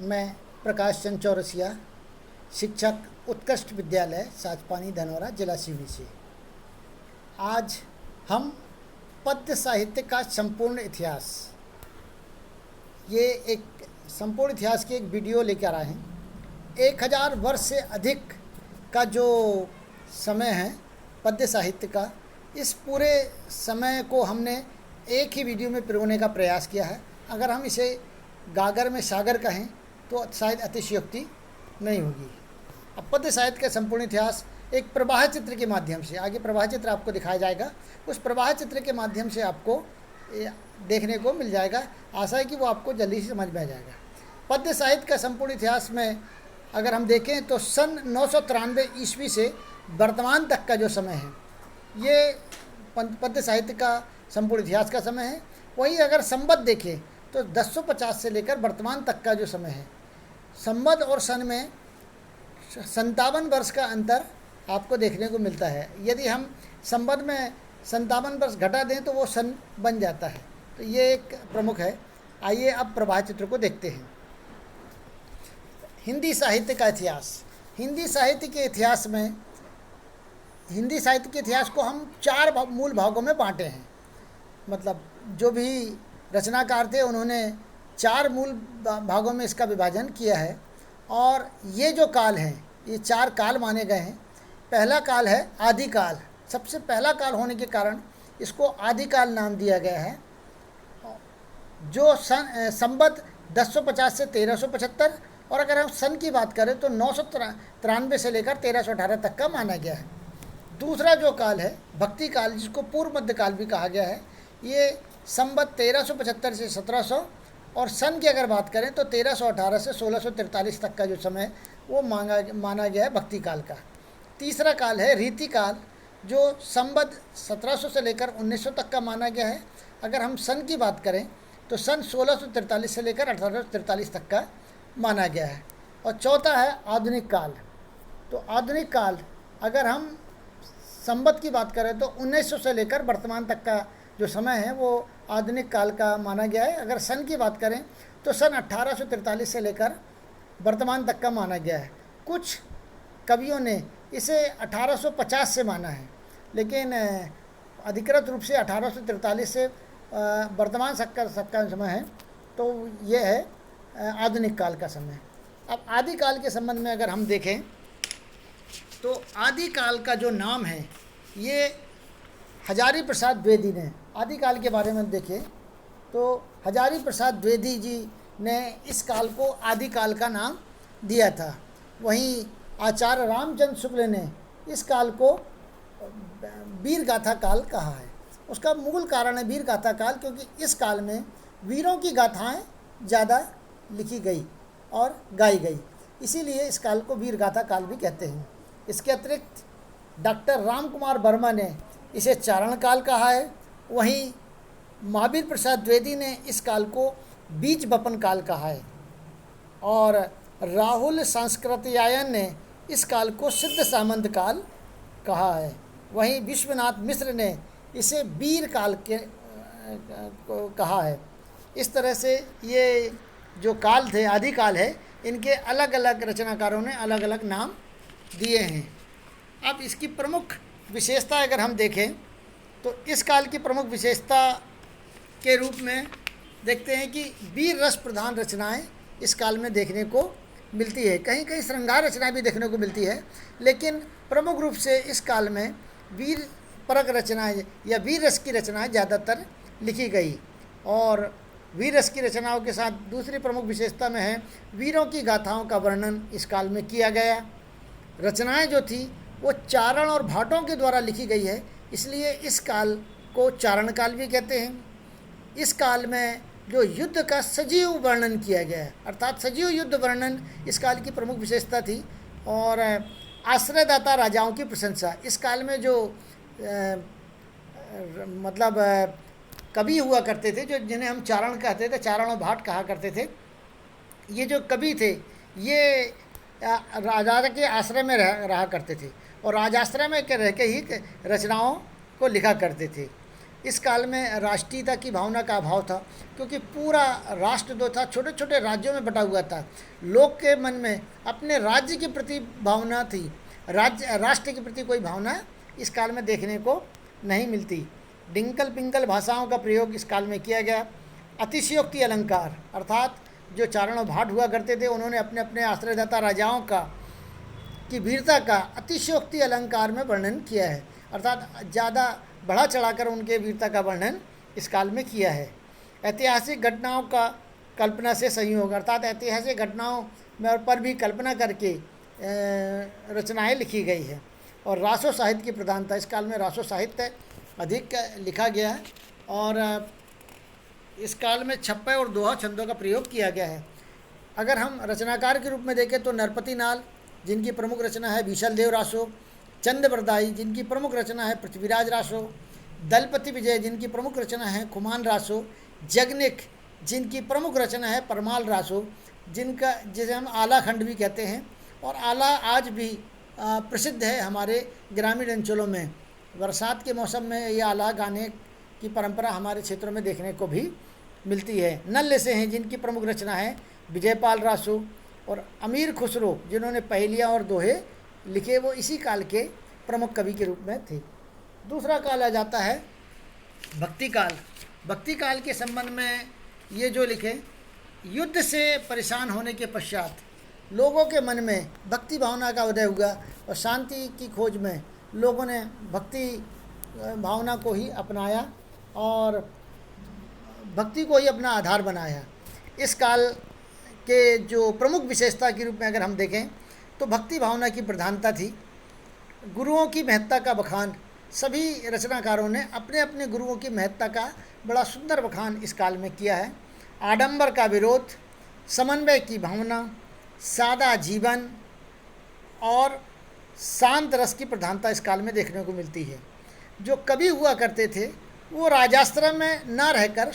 मैं प्रकाश चंद चौरसिया, शिक्षक, उत्कृष्ट विद्यालय साचपानी धनौरा, जिला सीधी से। आज हम पद्य साहित्य का संपूर्ण इतिहास, ये एक संपूर्ण इतिहास की एक वीडियो लेकर आए हैं। 1000 वर्ष से अधिक का जो समय है पद्य साहित्य का, इस पूरे समय को हमने एक ही वीडियो में पिरोने का प्रयास किया है। अगर हम इसे गागर में सागर कहें तो शायद अतिशयोक्ति नहीं होगी। अब पद्य साहित्य का संपूर्ण इतिहास एक प्रवाह चित्र के माध्यम से, आगे प्रवाह चित्र आपको दिखाया जाएगा, उस प्रवाह चित्र के माध्यम से आपको देखने को मिल जाएगा। आशा है कि वो आपको जल्दी से समझ में आ जाएगा। पद्य साहित्य का संपूर्ण इतिहास में अगर हम देखें तो सन 993 ईस्वी से वर्तमान तक का जो समय है, ये पद्य साहित्य का संपूर्ण इतिहास का समय है। वहीं अगर संवत देखें तो 1050 से लेकर वर्तमान तक का जो समय है, संवत और सन में 57 वर्ष का अंतर आपको देखने को मिलता है। यदि हम संवत में 57 वर्ष घटा दें तो वो सन बन जाता है। तो ये एक प्रमुख है। आइए अब प्रवाह चित्र को देखते हैं। हिंदी साहित्य का इतिहास। हिंदी साहित्य के इतिहास में, हिंदी साहित्य के इतिहास को हम 4 मूल भागों में बांटे हैं। मतलब जो भी रचनाकार थे उन्होंने 4 मूल भागों में इसका विभाजन किया है। और ये जो काल हैं, ये 4 काल माने गए हैं। पहला काल है आदिकाल। सबसे पहला काल होने के कारण इसको आदिकाल नाम दिया गया है, जो संवत 1050 से 1375, और अगर हम सन की बात करें तो 993 से लेकर 1318 तक का माना गया है। दूसरा जो काल है भक्ति काल, जिसको पूर्व मध्य काल भी कहा गया है, ये संवत 1375 से 1700, और सन की अगर बात करें तो 1318 से 1643 तक का जो समय वो माना गया है भक्ति काल का। तीसरा काल है रीति काल, जो संवत 1700 से लेकर 1900 तक का माना गया है। अगर हम सन की बात करें तो सन 1643 से लेकर 1843 तक का माना गया है। और चौथा है आधुनिक काल। तो आधुनिक काल अगर हम संवत की बात करें तो 1900 से लेकर वर्तमान तक का जो समय है वो आधुनिक काल का माना गया है। अगर सन की बात करें तो सन 1843 से लेकर वर्तमान तक का माना गया है। कुछ कवियों ने इसे 1850 से माना है, लेकिन अधिकृत रूप से 1843 से वर्तमान तक का समय है। तो ये है आधुनिक काल का समय। अब आदिकाल के संबंध में अगर हम देखें तो आदिकाल का जो नाम है ये हजारी प्रसाद द्विवेदी ने, आदिकाल के बारे में देखें तो हजारी प्रसाद द्विवेदी जी ने इस काल को आदिकाल का नाम दिया था। वहीं आचार्य रामचंद्र शुक्ल ने इस काल को वीर गाथा काल कहा है। उसका मूल कारण है वीर गाथा काल, क्योंकि इस काल में वीरों की गाथाएं ज़्यादा लिखी गई और गाई गई, इसीलिए इस काल को वीर गाथा काल भी कहते हैं। इसके अतिरिक्त डॉक्टर राम कुमार वर्मा ने इसे चारण काल कहा है। वहीं महावीर प्रसाद द्विवेदी ने इस काल को बीज बपन काल कहा है, और राहुल सांस्कृत्यायन ने इस काल को सिद्ध सामंत काल कहा है। वहीं विश्वनाथ मिश्र ने इसे वीर काल के कहा है। इस तरह से ये जो काल थे, आदिकाल है, इनके अलग अलग रचनाकारों ने अलग अलग नाम दिए हैं। अब इसकी प्रमुख विशेषता अगर हम देखें तो इस काल की प्रमुख विशेषता के रूप में देखते हैं कि वीर रस प्रधान रचनाएं इस काल में देखने को मिलती है। कहीं कहीं श्रृंगार रचनाएं भी देखने को मिलती है, लेकिन प्रमुख रूप से इस काल में वीर परक रचनाएं या वीर रस की रचनाएं ज़्यादातर लिखी गई। और वीर रस की रचनाओं के साथ दूसरी प्रमुख विशेषता में है वीरों की गाथाओं का वर्णन इस काल में किया गया। रचनाएं जो थी वो चारण और भाटों के द्वारा लिखी गई है, इसलिए इस काल को चारण काल भी कहते हैं। इस काल में जो युद्ध का सजीव वर्णन किया गया है, अर्थात सजीव युद्ध वर्णन इस काल की प्रमुख विशेषता थी। और आश्रयदाता राजाओं की प्रशंसा, इस काल में जो मतलब कवि हुआ करते थे, जो जिन्हें हम चारण कहते थे, चारण और भाट कहा करते थे, ये जो कवि थे ये राजा के आश्रय में रहा करते थे, और राजाश्रय में रह के ही रचनाओं को लिखा करते थे। इस काल में राष्ट्रीयता की भावना का अभाव था, क्योंकि पूरा राष्ट्र जो था छोटे छोटे राज्यों में बटा हुआ था। लोग के मन में अपने राज्य के प्रति भावना थी, राष्ट्र के प्रति कोई भावना इस काल में देखने को नहीं मिलती। डिंकल पिंकल भाषाओं का प्रयोग इस काल में किया गया। अतिशयोक्ति अलंकार, अर्थात जो चारण और भाट हुआ करते थे, उन्होंने अपने अपने आश्रयदाता राजाओं की वीरता का अतिशयोक्ति अलंकार में वर्णन किया है, अर्थात ज़्यादा बढ़ा चढ़ाकर उनके वीरता का वर्णन इस काल में किया है। ऐतिहासिक घटनाओं का कल्पना से संयोग, अर्थात ऐतिहासिक घटनाओं में पर भी कल्पना करके रचनाएं लिखी गई है। और रासो साहित्य की प्रधानता, इस काल में रासो साहित्य अधिक लिखा गया है और इस काल में छप्पे और दोहा छंदों का प्रयोग किया गया है। अगर हम रचनाकार के रूप में देखें तो नरपति नाल, जिनकी प्रमुख रचना है बीशल देव रासो, चंद्रवरदाई, जिनकी प्रमुख रचना है पृथ्वीराज रासो, दलपति विजय, जिनकी प्रमुख रचना है खुमान रासो, जगनिक, जिनकी प्रमुख रचना है परमाल रासो, जिसे हम आला खंड भी कहते हैं। और आला आज भी प्रसिद्ध है हमारे ग्रामीण अंचलों में। बरसात के मौसम में ये आला गाने की परंपरा हमारे क्षेत्रों में देखने को भी मिलती है। नल्ले से हैं, जिनकी प्रमुख रचना है विजयपाल रासो, और अमीर खुसरो, जिन्होंने पहेलियाँ और दोहे लिखे, वो इसी काल के प्रमुख कवि के रूप में थे। दूसरा काल आ जाता है भक्ति काल। भक्ति काल के संबंध में ये जो लिखे, युद्ध से परेशान होने के पश्चात लोगों के मन में भक्ति भावना का उदय हुआ और शांति की खोज में लोगों ने भक्ति भावना को ही अपनाया और भक्ति को ही अपना आधार बनाया। इस काल के जो प्रमुख विशेषता के रूप में अगर हम देखें तो भक्ति भावना की प्रधानता थी। गुरुओं की महत्ता का बखान, सभी रचनाकारों ने अपने अपने गुरुओं की महत्ता का बड़ा सुंदर बखान इस काल में किया है। आडंबर का विरोध, समन्वय की भावना, सादा जीवन और शांत रस की प्रधानता इस काल में देखने को मिलती है। जो कवि हुआ करते थे वो राजाश्रम में न रहकर,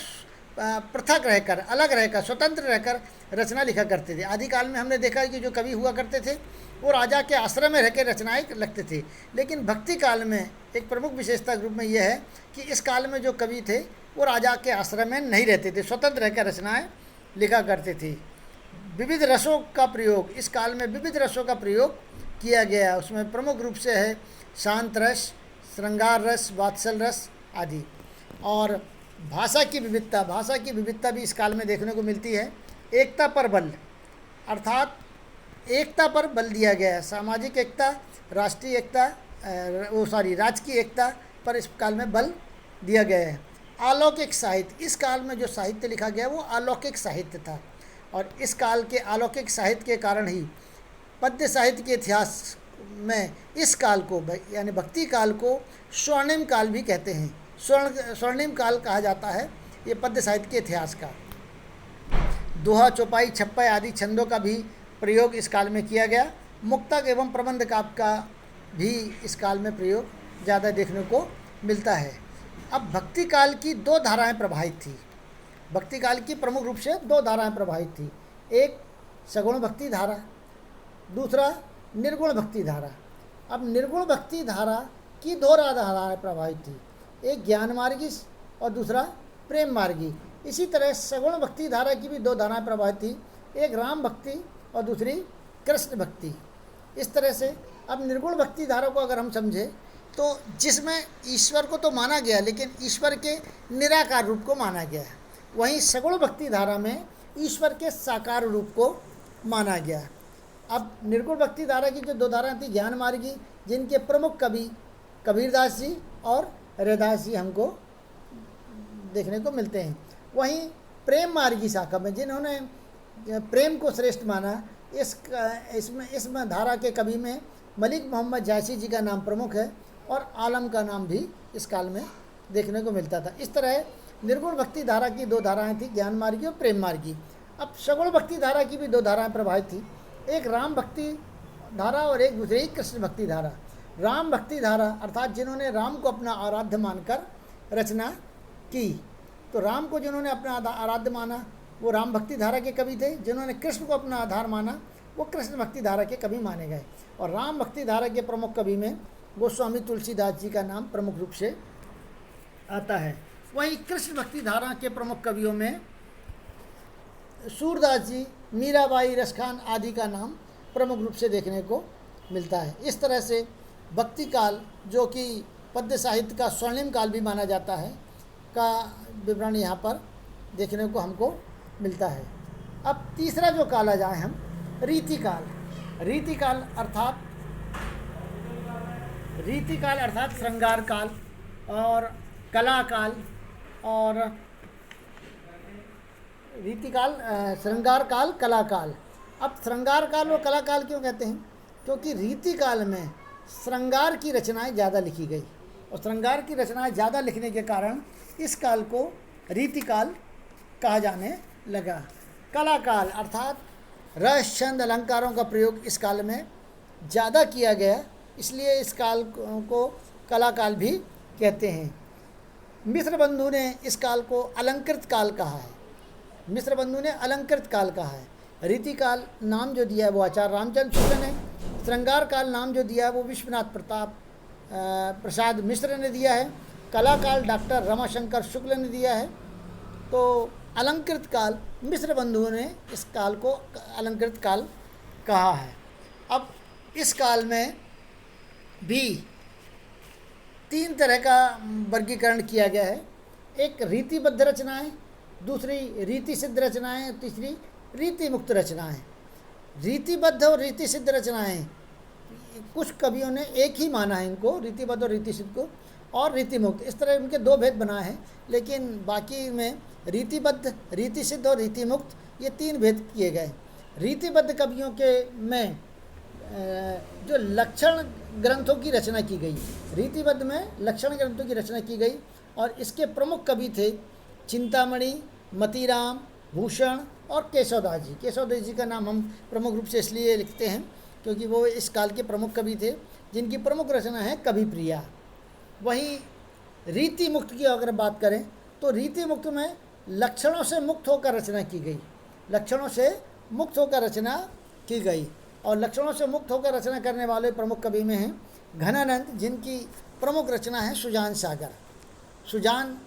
पृथक रहकर, अलग रहकर, स्वतंत्र रहकर रचना लिखा करते थे। आदिकाल में हमने देखा है कि जो कवि हुआ करते थे वो राजा के आश्रम में रहकर रचनाएं लिखते थे। लेकिन भक्ति काल में एक प्रमुख विशेषता के रूप में यह है कि इस काल में जो कवि थे वो राजा के आश्रम में नहीं रहते थे, स्वतंत्र रहकर रचनाएं लिखा करते थे। विविध रसों का प्रयोग, इस काल में विविध रसों का प्रयोग किया गया। उसमें प्रमुख रूप से है शांत रस, श्रृंगार रस, वात्सल रस आदि। और भाषा की विविधता भी इस काल में देखने को मिलती है। एकता पर बल, अर्थात एकता पर बल दिया गया है। सामाजिक एकता, राष्ट्रीय एकता, राजकीय एकता पर इस काल में बल दिया गया है। अलौकिक साहित्य, इस काल में जो साहित्य लिखा गया वो अलौकिक साहित्य था और इस काल के अलौकिक साहित्य के कारण ही पद्य साहित्य के इतिहास में इस काल को, यानी भक्ति काल को स्वर्णिम काल भी कहते हैं। स्वर्णिम काल कहा जाता है ये पद्य साहित्य के इतिहास का। दोहा, चौपाई, छप्पा आदि छंदों का भी प्रयोग इस काल में किया गया। मुक्तक एवं प्रबंध काव्य का भी इस काल में प्रयोग ज़्यादा देखने को मिलता है। अब भक्ति काल की दो धाराएं प्रवाहित थी। भक्ति काल की प्रमुख रूप से दो धाराएं प्रवाहित थी, एक सगुण भक्ति धारा, दूसरा निर्गुण भक्ति धारा। अब निर्गुण भक्ति धारा की दो धाराएं प्रवाहित थी, एक ज्ञान मार्गी और दूसरा प्रेम मार्गी। इसी तरह सगुण भक्ति धारा की भी दो धाराएं प्रवाहित थी, एक राम भक्ति और दूसरी कृष्ण भक्ति। इस तरह से अब निर्गुण भक्ति धारा को अगर हम समझें तो जिसमें ईश्वर को तो माना गया लेकिन ईश्वर के निराकार रूप को माना गया है, वहीं सगुण भक्ति धारा में ईश्वर के साकार रूप को माना गया। अब निर्गुण भक्ति धारा की जो दो धाराएं थी, ज्ञान मार्गी, जिनके प्रमुख कवि कबीरदास जी और रैदास जी हमको देखने को मिलते हैं। वहीं प्रेम मार्गी शाखा में जिन्होंने प्रेम को श्रेष्ठ माना, इसमें धारा के कवि में मलिक मोहम्मद जायसी जी का नाम प्रमुख है और आलम का नाम भी इस काल में देखने को मिलता था। इस तरह निर्गुण भक्ति धारा की दो धाराएं थी, ज्ञान मार्गी और प्रेम मार्गी। अब सगुण भक्ति धारा की भी दो धाराएं प्रभावित थी, एक राम भक्ति धारा और एक दूसरी कृष्ण भक्ति धारा। राम भक्ति धारा अर्थात जिन्होंने राम को अपना आराध्य मानकर रचना की, तो राम को जिन्होंने अपना आराध्य माना वो राम भक्ति धारा के कवि थे, जिन्होंने कृष्ण को अपना आधार माना वो कृष्ण भक्ति धारा के कवि माने गए। और राम भक्ति धारा के प्रमुख कवि में गोस्वामी तुलसीदास जी का नाम प्रमुख रूप से आता है। वहीं कृष्ण भक्ति धारा के प्रमुख कवियों में सूरदास जी, मीराबाई, रसखान आदि का नाम प्रमुख रूप से देखने को मिलता है। इस तरह से भक्ति काल, जो कि पद्य साहित्य का स्वर्णिम काल भी माना जाता है, का विवरण यहाँ पर देखने को हमको मिलता है। अब तीसरा जो काल आ जाए हम, रीतिकाल। रीतिकाल अर्थात श्रृंगार काल और कला काल। और रीतिकाल, श्रृंगार काल, कला काल। अब श्रृंगार काल और कला काल क्यों कहते हैं? क्योंकि रीति काल में श्रृंगार की रचनाएं ज़्यादा लिखी गई, और श्रृंगार की रचनाएं ज़्यादा लिखने के कारण इस काल को रीति काल कहा जाने लगा। कला काल अर्थात रस, छंद, अलंकारों का प्रयोग इस काल में ज़्यादा किया गया, इसलिए इस काल को कला काल भी कहते हैं। मिश्र बंधु ने इस काल को अलंकृत काल कहा है। मिश्र बंधु ने अलंकृत काल कहा है। रीति काल नाम जो दिया है वो आचार्य रामचंद्र शुक्ल ने, श्रृंगार काल नाम जो दिया है वो विश्वनाथ प्रसाद मिश्र ने दिया है, कला काल डॉक्टर रमाशंकर शुक्ल ने दिया है। तो अलंकृत काल मिश्र बंधुओं ने इस काल को अलंकृत काल कहा है। अब इस काल में भी 3 तरह का वर्गीकरण किया गया है। एक रीतिबद्ध रचनाएं, दूसरी रीति सिद्ध रचनाएं, तीसरी रीति मुक्त रचनाएं। रीतिबद्ध और रीति सिद्ध रचनाएं, कुछ कवियों ने एक ही माना है इनको, रीतिबद्ध और रीति सिद्ध को, और रीति मुक्त, इस तरह उनके 2 भेद बनाए हैं। लेकिन बाकी में रीतिबद्ध, रीति सिद्ध और रीति मुक्त, ये 3 भेद किए गए। रीतिबद्ध कवियों के में जो लक्षण ग्रंथों की रचना की गई, रीतिबद्ध में लक्षण ग्रंथों की रचना की गई, और इसके प्रमुख कवि थे चिंतामणि, मतीराम, भूषण और केशवदास जी। केशवदास जी का नाम हम प्रमुख रूप से इसलिए लिखते हैं क्योंकि वो इस काल के प्रमुख कवि थे, जिनकी प्रमुख रचना है कवि प्रिया। वहीं रीति मुक्त की अगर बात करें तो रीति मुक्त में लक्षणों से मुक्त होकर रचना की गई, लक्षणों से मुक्त होकर रचना की गई। और लक्षणों से मुक्त होकर रचना करने वाले प्रमुख कवि में हैं घनानंद, जिनकी प्रमुख रचना है सुजान सागर। सुजान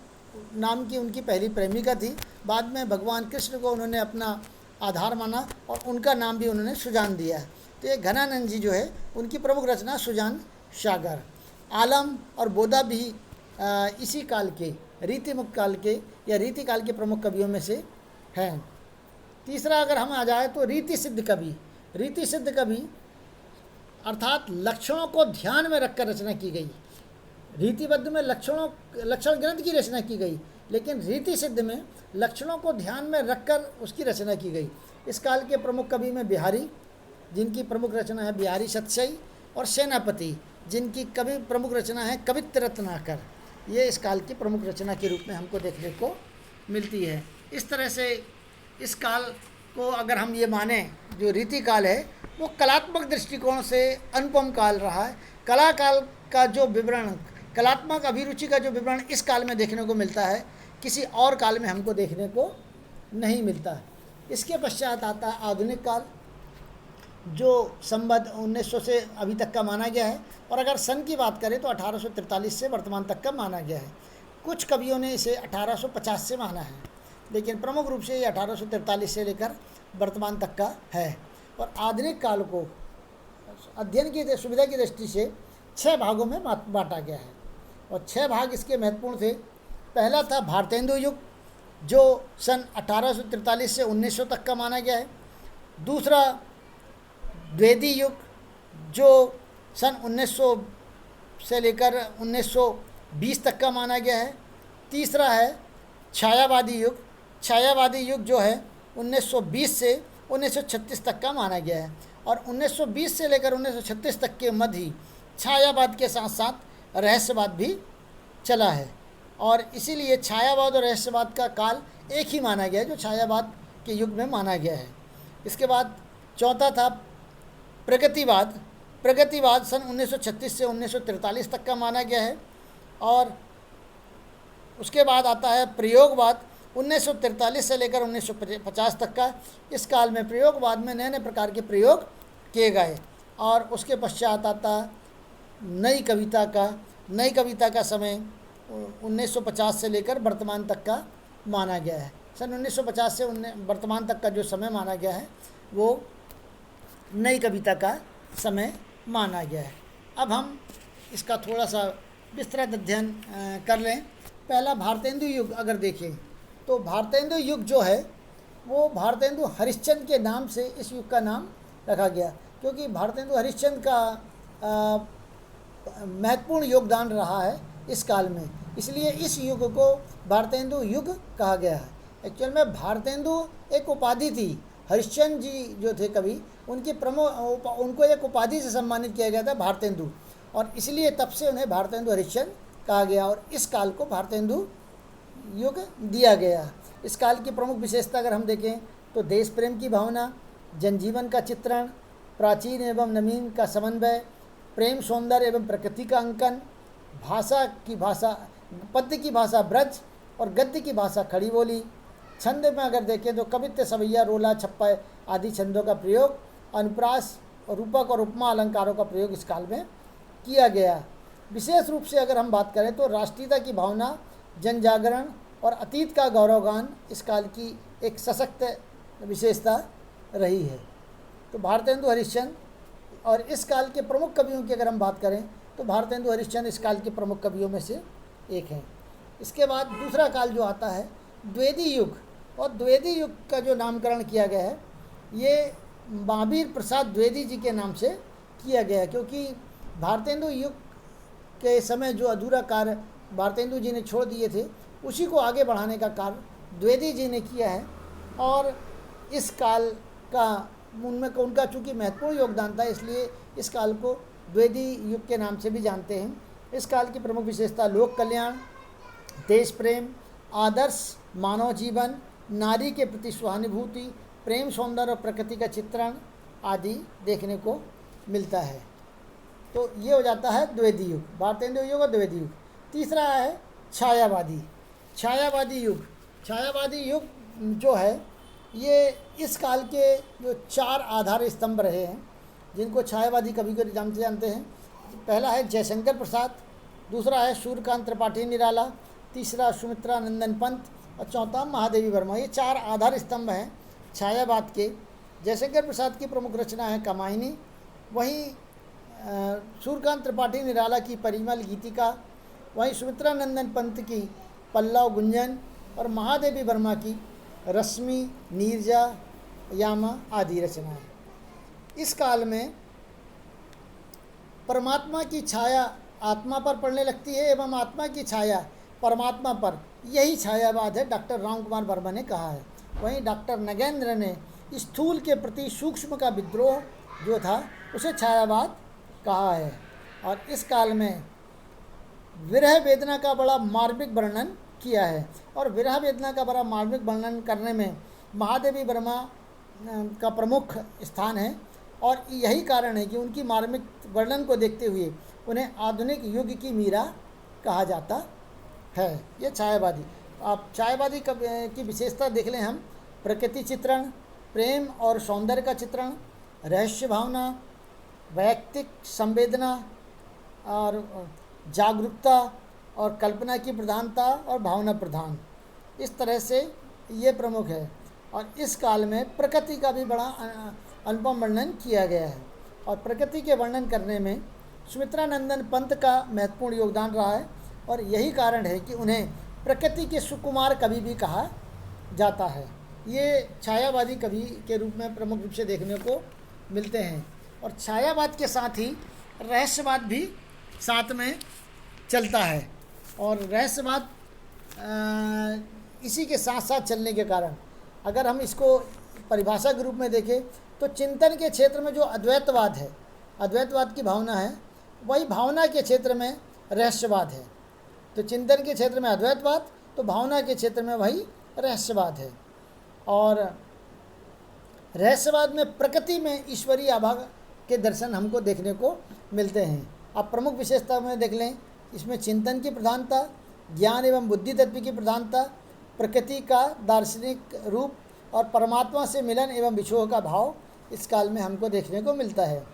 नाम की उनकी पहली प्रेमिका थी, बाद में भगवान कृष्ण को उन्होंने अपना आधार माना और उनका नाम भी उन्होंने सुजान दिया है। तो ये घनानंद जी जो है उनकी प्रमुख रचना सुजान सागर। आलम और बोधा भी इसी काल के, रीति मुक्त काल के या रीति काल के प्रमुख कवियों में से हैं। तीसरा अगर हम आ जाए तो रीति सिद्ध कवि। रीति सिद्ध कवि अर्थात लक्षणों को ध्यान में रखकर रचना की गई। रीतिबद्ध में लक्षण ग्रंथ की रचना की गई, लेकिन रीति सिद्ध में लक्षणों को ध्यान में रखकर उसकी रचना की गई। इस काल के प्रमुख कवि में बिहारी, जिनकी प्रमुख रचना है बिहारी सतसई, और सेनापति, जिनकी कवि प्रमुख रचना है कवित्त रत्नाकर। ये इस काल की प्रमुख रचना के रूप में हमको देखने को मिलती है। इस तरह से इस काल को अगर हम ये माने, जो रीति काल है वो कलात्मक दृष्टिकोण से अनुपम काल रहा है। कला काल का जो विवरण, कलात्मक अभिरुचि का जो विवरण इस काल में देखने को मिलता है, किसी और काल में हमको देखने को नहीं मिलता। इसके पश्चात आता है आधुनिक काल, जो संवत 1900 से अभी तक का माना गया है, और अगर सन की बात करें तो 1843 से वर्तमान तक का माना गया है। कुछ कवियों ने इसे 1850 से माना है, लेकिन प्रमुख रूप से ये 1843 से लेकर वर्तमान तक का है। और आधुनिक काल को अध्ययन की सुविधा की दृष्टि से 6 भागों में बांटा गया है, और 6 भाग इसके महत्वपूर्ण थे। पहला था भारतेंदु युग, जो सन 1843 से 1900 तक का माना गया है। दूसरा द्विवेदी युग, जो सन 1900 से लेकर 1920 तक का माना गया है। तीसरा है छायावादी युग। छायावादी युग जो है 1920 से 1936 तक का माना गया है, और 1920 से लेकर 1936 तक के मध्य ही छायावाद के साथ साथ रहस्यवाद भी चला है, और इसीलिए छायावाद और रहस्यवाद का काल एक ही माना गया है, जो छायावाद के युग में माना गया है। इसके बाद चौथा था प्रगतिवाद। प्रगतिवाद सन 1936 से 1943 तक का माना गया है। और उसके बाद आता है प्रयोगवाद, 1943 से लेकर 1950 तक का। इस काल में प्रयोगवाद में नए नए प्रकार के प्रयोग किए गए। और उसके पश्चात आता नई कविता का समय 1950 से लेकर वर्तमान तक का माना गया है। सन 1950 से वर्तमान तक का जो समय माना गया है वो नई कविता का समय माना गया है। अब हम इसका थोड़ा सा विस्तृत अध्ययन कर लें। पहला भारतेंदु युग अगर देखें तो भारतेंदु युग जो है वो भारतेंदु हरिश्चंद्र के नाम से इस युग का नाम रखा गया, क्योंकि भारतेंदु हरिश्चंद्र का महत्वपूर्ण योगदान रहा है इस काल में, इसलिए इस युग को भारतेंदु युग कहा गया है। एक्चुअल में भारतेंदु एक उपाधि थी। हरिश्चंद्र जी जो थे कवि, उनकी उनको एक उपाधि से सम्मानित किया गया था भारतेंदु, और इसलिए तब से उन्हें भारतेंदु हरिश्चंद्र कहा गया और इस काल को भारतेंदु युग दिया गया। इस काल की प्रमुख विशेषता अगर हम देखें तो देश प्रेम की भावना, जनजीवन का चित्रण, प्राचीन एवं नवीन का समन्वय, प्रेम सौंदर्य एवं प्रकृति का अंकन, पद्य की भाषा ब्रज और गद्य की भाषा खड़ी बोली। छंद में अगर देखें तो कवित्व, सवैया, रोला, छप्पा आदि छंदों का प्रयोग, अनुप्रास, रूपक और उपमा अलंकारों का प्रयोग इस काल में किया गया। विशेष रूप से अगर हम बात करें तो राष्ट्रीयता की भावना, जन जागरण और अतीत का गौरवगान इस काल की एक सशक्त विशेषता रही है। तो भारतेंदु हरिश्चंद्र और इस काल के प्रमुख कवियों की अगर हम बात करें तो भारतेंदु हरिश्चंद्र इस काल के प्रमुख कवियों में से एक हैं। इसके बाद दूसरा काल जो आता है द्विवेदी युग, और द्विवेदी युग का जो नामकरण किया गया है ये महावीर प्रसाद द्विवेदी जी के नाम से किया गया है, क्योंकि भारतेंदु युग के समय जो अधूरा कार्य भारतेंदु जी ने छोड़ दिए थे उसी को आगे बढ़ाने का कार्य द्विवेदी जी ने किया है। और इस काल का उनका चूँकि महत्वपूर्ण योगदान था इसलिए इस काल को द्विवेदी युग के नाम से भी जानते हैं। इस काल की प्रमुख विशेषता लोक कल्याण, देश प्रेम, आदर्श मानव जीवन, नारी के प्रति सहानुभूति, प्रेम सौंदर्य और प्रकृति का चित्रण आदि देखने को मिलता है। तो ये हो जाता है द्विवेदी युग, भारतेंदु युग और द्विवेदी युग। तीसरा है छायावादी युग। छायावादी युग जो है ये इस काल के जो 4 आधार स्तंभ रहे हैं जिनको छायावादी कवि के नाम से जानते हैं। पहला है जयशंकर प्रसाद, दूसरा है सूर्यकांत त्रिपाठी निराला, तीसरा सुमित्रा नंदन पंत और चौथा महादेवी वर्मा। ये 4 आधार स्तंभ हैं छायावाद के। जयशंकर प्रसाद की प्रमुख रचना है कामायनी, वहीं सूर्यकांत त्रिपाठी निराला की परिमल गीतिका, वहीं सुमित्रा नंदन पंत की पल्लव गुंजन और महादेवी वर्मा की रश्मि, नीरजा, यामा आदि रचनाएं। इस काल में परमात्मा की छाया आत्मा पर पड़ने लगती है एवं आत्मा की छाया परमात्मा पर, यही छायावाद है डॉक्टर राम कुमार वर्मा ने कहा है। वहीं डॉक्टर नगेंद्र ने स्थूल के प्रति सूक्ष्म का विद्रोह जो था उसे छायावाद कहा है। और इस काल में विरह वेदना का बड़ा मार्मिक वर्णन किया है, और विरह वेदना का बड़ा मार्मिक वर्णन करने में महादेवी वर्मा का प्रमुख स्थान है। और यही कारण है कि उनकी मार्मिक वर्णन को देखते हुए उन्हें आधुनिक युग की मीरा कहा जाता है। ये छायावादी। आप छायावादी की विशेषता देख लें हम। प्रकृति चित्रण, प्रेम और सौंदर्य का चित्रण, रहस्य भावना, वैयक्तिक संवेदना और जागरूकता और कल्पना की प्रधानता और भावना प्रधान, इस तरह से ये प्रमुख है। और इस काल में प्रकृति का भी बड़ा अनुपम वर्णन किया गया है। और प्रकृति के वर्णन करने में सुमित्रा नंदन पंत का महत्वपूर्ण योगदान रहा है, और यही कारण है कि उन्हें प्रकृति के सुकुमार कवि भी कहा जाता है। ये छायावादी कवि के रूप में प्रमुख रूप से देखने को मिलते हैं। और छायावाद के साथ ही रहस्यवाद भी साथ में चलता है, और रहस्यवाद इसी के साथ साथ चलने के कारण अगर हम इसको परिभाषा के रूप में देखें तो चिंतन के क्षेत्र में जो अद्वैतवाद है, अद्वैतवाद की भावना है, वही भावना के क्षेत्र में रहस्यवाद है। तो चिंतन के क्षेत्र में अद्वैतवाद, तो भावना के क्षेत्र में वही रहस्यवाद है। और रहस्यवाद में प्रकृति में ईश्वरीय आभा के दर्शन हमको देखने को मिलते हैं। आप प्रमुख विशेषता में देख लें, इसमें चिंतन की प्रधानता, ज्ञान एवं बुद्धि तत्व की प्रधानता, प्रकृति का दार्शनिक रूप और परमात्मा से मिलन एवं विछोह का भाव इस काल में हमको देखने को मिलता है।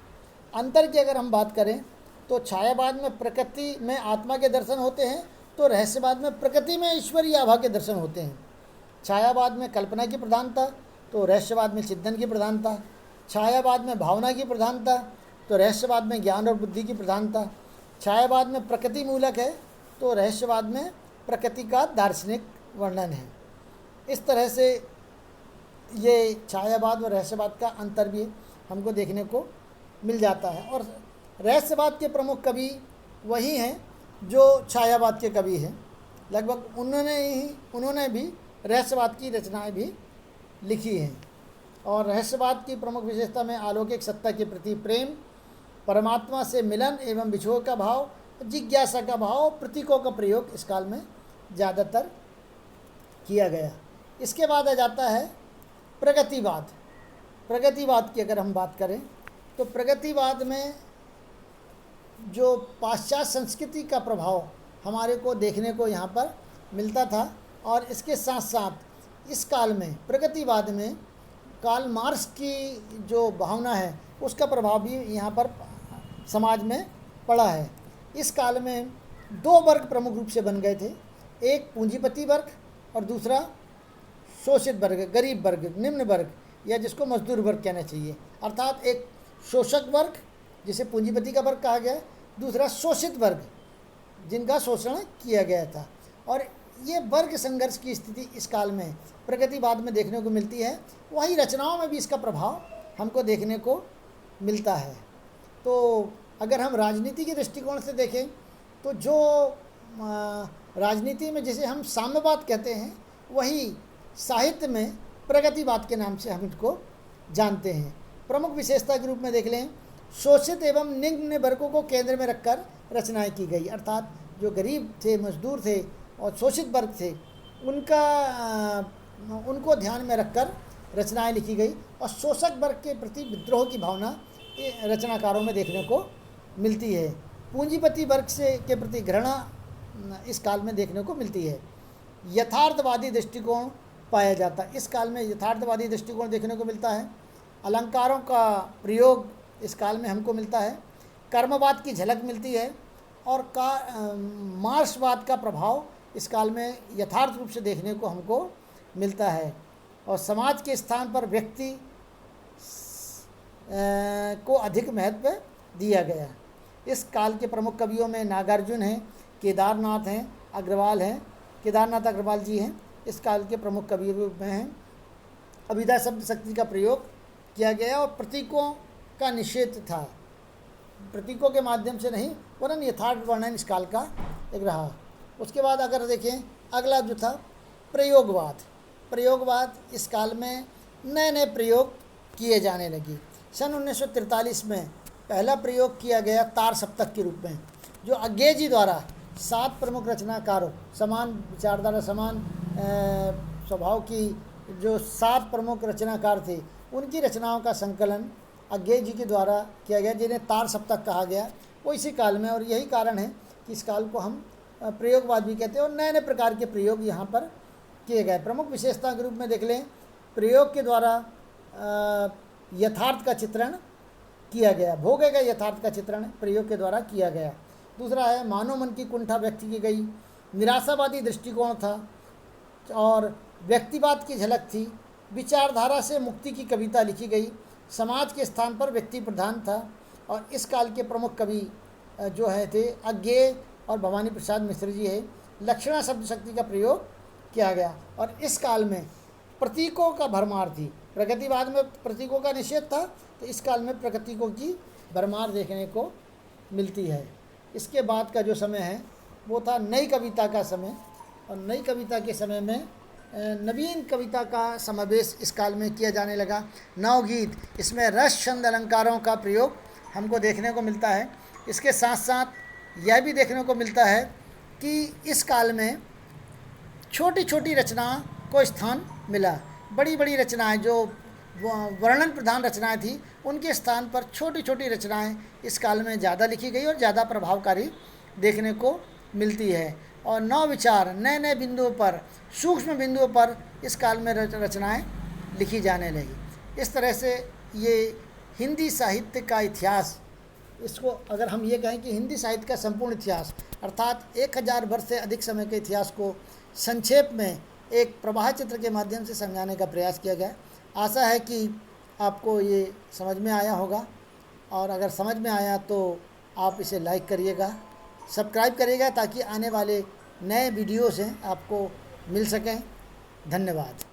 अंतर की अगर हम बात करें तो छायावाद में प्रकृति में आत्मा के दर्शन होते हैं तो रहस्यवाद में प्रकृति में ईश्वरीय आभा के दर्शन होते हैं। छायावाद में कल्पना की प्रधानता, तो रहस्यवाद में चिंतन की प्रधानता। छायावाद में भावना की प्रधानता, तो रहस्यवाद में ज्ञान और बुद्धि की प्रधानता। छायावाद में प्रकृति मूलक है, तो रहस्यवाद में प्रकृति का दार्शनिक वर्णन है। इस तरह से ये छायावाद और रहस्यवाद का अंतर भी हमको देखने को मिल जाता है। और रहस्यवाद के प्रमुख कवि वही हैं जो छायावाद के कवि हैं। लगभग उन्होंने भी रहस्यवाद की रचनाएं भी लिखी हैं। और रहस्यवाद की प्रमुख विशेषता में अलौकिक सत्ता के प्रति प्रेम, परमात्मा से मिलन एवं विछोह का भाव, जिज्ञासा का भाव, प्रतीकों का प्रयोग इस काल में ज़्यादातर किया गया। इसके बाद आ जाता है प्रगतिवाद। प्रगतिवाद की अगर हम बात करें तो प्रगतिवाद में जो पाश्चात्य संस्कृति का प्रभाव हमारे को देखने को यहाँ पर मिलता था, और इसके साथ साथ इस काल में प्रगतिवाद में कार्ल मार्क्स की जो भावना है उसका प्रभाव भी यहाँ पर समाज में पड़ा है। इस काल में दो वर्ग प्रमुख रूप से बन गए थे, एक पूंजीपति वर्ग और दूसरा शोषित वर्ग, गरीब वर्ग, निम्न वर्ग, या जिसको मजदूर वर्ग कहना चाहिए। अर्थात एक शोषक वर्ग जिसे पूंजीपति का वर्ग कहा गया, दूसरा शोषित वर्ग जिनका शोषण किया गया था। और ये वर्ग संघर्ष की स्थिति इस काल में प्रगतिवाद में देखने को मिलती है। वही रचनाओं में भी इसका प्रभाव हमको देखने को मिलता है। तो अगर हम राजनीति के दृष्टिकोण से देखें तो जो राजनीति में जिसे हम साम्यवाद कहते हैं, वही साहित्य में प्रगतिवाद के नाम से हम इसको जानते हैं। प्रमुख विशेषता के रूप में देख लें, शोषित एवं निम्न वर्गों को केंद्र में रखकर रचनाएं की गई। अर्थात जो गरीब थे, मजदूर थे और शोषित वर्ग थे, उनको ध्यान में रखकर रचनाएं लिखी गई। और शोषक वर्ग के प्रति विद्रोह की भावना रचनाकारों में देखने को मिलती है। पूंजीपति वर्ग से के प्रति घृणा इस काल में देखने को मिलती है। यथार्थवादी दृष्टिकोण पाया जाता है। इस काल में यथार्थवादी दृष्टिकोण देखने को मिलता है। अलंकारों का प्रयोग इस काल में हमको मिलता है। कर्मवाद की झलक मिलती है। और मार्क्सवाद का प्रभाव इस काल में यथार्थ रूप से देखने को हमको मिलता है। और समाज के स्थान पर व्यक्ति को अधिक महत्व दिया गया। इस काल के प्रमुख कवियों में नागार्जुन हैं, केदारनाथ हैं, अग्रवाल हैं, केदारनाथ अग्रवाल जी हैं। इस काल के प्रमुख कवियों में हैं। अभिधा शब्द शक्ति का प्रयोग किया गया और प्रतीकों का निषेध था। प्रतीकों के माध्यम से नहीं, वरन यथार्थ वर्णन इस काल का एक रहा। उसके बाद अगर देखें अगला जो था प्रयोगवाद। प्रयोगवाद इस काल में नए नए प्रयोग किए जाने लगे। सन 1943 में पहला प्रयोग किया गया तार सप्तक के रूप में, जो अज्ञेय जी द्वारा 7 प्रमुख रचनाकारों, समान विचारधारा, समान स्वभाव की जो 7 प्रमुख रचनाकार थे, उनकी रचनाओं का संकलन अज्ञेय जी के द्वारा किया गया, जिन्हें तार सप्तक कहा गया। वो इसी काल में, और यही कारण है कि इस काल को हम प्रयोगवाद भी कहते हैं। और नए नए प्रकार के प्रयोग यहाँ पर किए गए। प्रमुख विशेषता के रूप में देख लें, प्रयोग के द्वारा यथार्थ का चित्रण किया गया। भोगे का यथार्थ का चित्रण प्रयोग के द्वारा किया गया। दूसरा है मानव मन की कुंठा व्यक्त की गई। निराशावादी दृष्टिकोण था और व्यक्तिवाद की झलक थी। विचारधारा से मुक्ति की कविता लिखी गई। समाज के स्थान पर व्यक्ति प्रधान था। और इस काल के प्रमुख कवि जो है थे अज्ञेय और भवानी प्रसाद मिश्र जी है। लक्षणा शब्द शक्ति का प्रयोग किया गया। और इस काल में प्रतीकों का भरमार थी। प्रगतिवाद में प्रतीकों का निषेध था, तो इस काल में प्रतीकों की भरमार देखने को मिलती है। इसके बाद का जो समय है वो था नई कविता का समय। और नई कविता के समय में नवीन कविता का समावेश इस काल में किया जाने लगा। नवगीत, इसमें रस छंद अलंकारों का प्रयोग हमको देखने को मिलता है। इसके साथ साथ यह भी देखने को मिलता है कि इस काल में छोटी छोटी रचना को स्थान मिला। बड़ी बड़ी रचनाएं जो वर्णन प्रधान रचनाएं थी, उनके स्थान पर छोटी छोटी रचनाएं इस काल में ज़्यादा लिखी गई और ज़्यादा प्रभावकारी देखने को मिलती है। और नव विचार, नए नए बिंदुओं पर, सूक्ष्म बिंदुओं पर इस काल में रचनाएं लिखी जाने लगी। इस तरह से ये हिंदी साहित्य का इतिहास इसको अगर हम ये कहें कि हिंदी साहित्य का संपूर्ण इतिहास अर्थात 1000 वर्ष से अधिक समय के इतिहास को संक्षेप में एक प्रवाह चित्र के माध्यम से समझाने का प्रयास किया गया। आशा है कि आपको ये समझ में आया होगा, और अगर समझ में आया तो आप इसे लाइक करिएगा, सब्सक्राइब करिएगा, ताकि आने वाले नए वीडियोस हैं आपको मिल सकें। धन्यवाद।